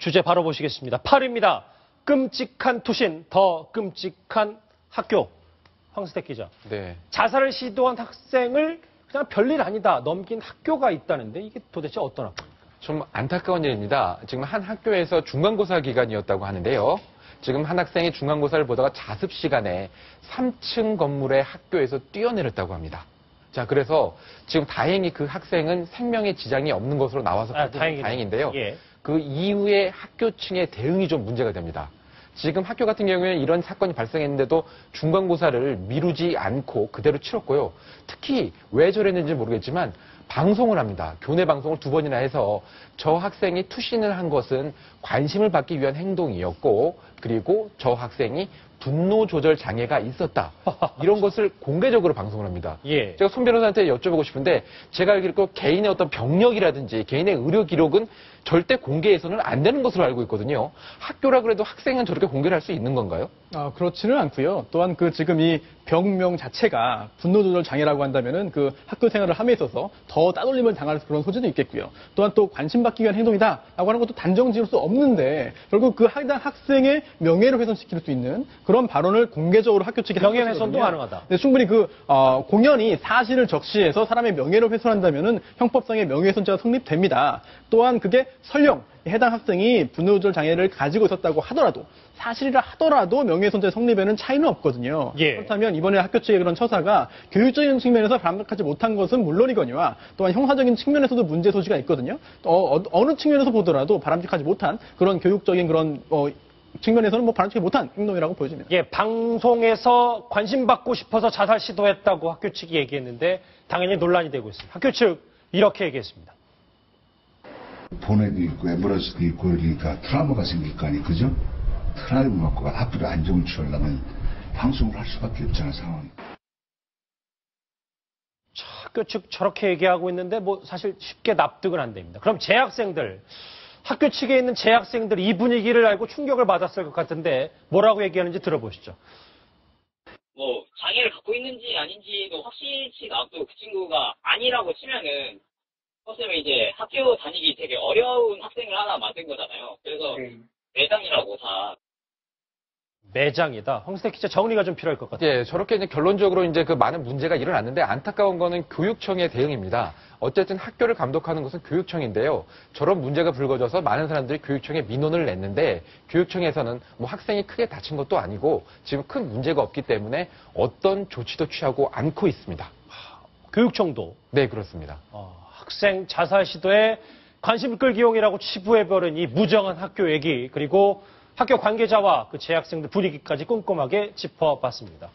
주제 바로 보시겠습니다. 8위입니다. 끔찍한 투신, 더 끔찍한 학교. 황스택 기자. 네. 자살을 시도한 학생을 그냥 별일 아니다 넘긴 학교가 있다는데 이게 도대체 어떤 학교입니까? 좀 안타까운 일입니다. 지금 한 학교에서 중간고사 기간이었다고 하는데요. 지금 한 학생이 중간고사를 보다가 자습 시간에 3층 건물의 학교에서 뛰어내렸다고 합니다. 자, 그래서 지금 다행히 그 학생은 생명에 지장이 없는 것으로 나와서 다행인데요. 예. 그 이후에 학교 층의 대응이 좀 문제가 됩니다. 지금 학교 같은 경우에는 이런 사건이 발생했는데도 중간고사를 미루지 않고 그대로 치렀고요. 특히 왜 저랬는지 모르겠지만 방송을 합니다. 교내 방송을 2번이나 해서 저 학생이 투신을 한 것은 관심을 받기 위한 행동이었고, 그리고 저 학생이 분노 조절 장애가 있었다. 이런 것을 공개적으로 방송을 합니다. 예. 제가 손 변호사한테 여쭤보고 싶은데, 제가 알기로 개인의 어떤 병력이라든지 개인의 의료 기록은 절대 공개해서는 안 되는 것으로 알고 있거든요. 학교라 그래도 학생은 저렇게 공개를 할 수 있는 건가요? 그렇지는 않고요. 또한 지금 이 병명 자체가 분노조절 장애라고 한다면은 그 학교 생활을 함에 있어서 더 따돌림을 당할 그런 소지도 있겠고요. 또한 또 관심받기 위한 행동이다라고 하는 것도 단정 지을 수 없는데 결국 그 해당 학생의 명예를 훼손시킬 수 있는 그런 발언을 공개적으로 학교 측에 명예훼손도 가능하다. 네, 충분히 공연이 사실을 적시해서 사람의 명예를 훼손한다면은 형법상의 명예훼손죄가 성립됩니다. 또한 그게 설령 해당 학생이 분노조절 장애를 가지고 있었다고 하더라도 사실이라 하더라도 명예훼손죄 성립에는 차이는 없거든요. 예. 그렇다면 이번에 학교 측의 그런 처사가 교육적인 측면에서 바람직하지 못한 것은 물론이거니와 또한 형사적인 측면에서도 문제 소지가 있거든요. 어느 측면에서 보더라도 바람직하지 못한 그런 교육적인 그런 측면에서는 바람직하지 못한 행동이라고 보여집니다. 예, 방송에서 관심받고 싶어서 자살 시도했다고 학교 측이 얘기했는데 당연히 논란이 되고 있습니다. 학교 측 이렇게 얘기했습니다. 본에도 있고 에버러스도 있고 그러니까 트라우마가 생길 거 아니 그죠? 트라우마 갖고 앞으로 안정을 취하려면 방송을 할 수밖에 없잖아 상황이. 학교 측 저렇게 얘기하고 있는데 사실 쉽게 납득은 안 됩니다. 그럼 재학생들, 학교 측에 있는 재학생들 이 분위기를 알고 충격을 받았을 것 같은데 뭐라고 얘기하는지 들어보시죠. 장애를 갖고 있는지 아닌지도 확실치가 않고 그 친구가 아니라고 치면은 선생님이 이제 학교 다니기 되게 어려운 학생을 하나 만든 거잖아요. 그래서 매장이라고 다. 매장이다. 황스택 기자 정리가 좀 필요할 것 같아요. 예, 저렇게 이제 결론적으로 이제 그 많은 문제가 일어났는데 안타까운 거는 교육청의 대응입니다. 어쨌든 학교를 감독하는 것은 교육청인데요. 저런 문제가 불거져서 많은 사람들이 교육청에 민원을 냈는데 교육청에서는 학생이 크게 다친 것도 아니고 지금 큰 문제가 없기 때문에 어떤 조치도 취하고 않고 있습니다. 교육청도? 네, 그렇습니다. 학생 자살 시도에 관심을 끌기용이라고 치부해버린 이 무정한 학교 얘기 그리고 학교 관계자와 그 재학생들 분위기까지 꼼꼼하게 짚어봤습니다.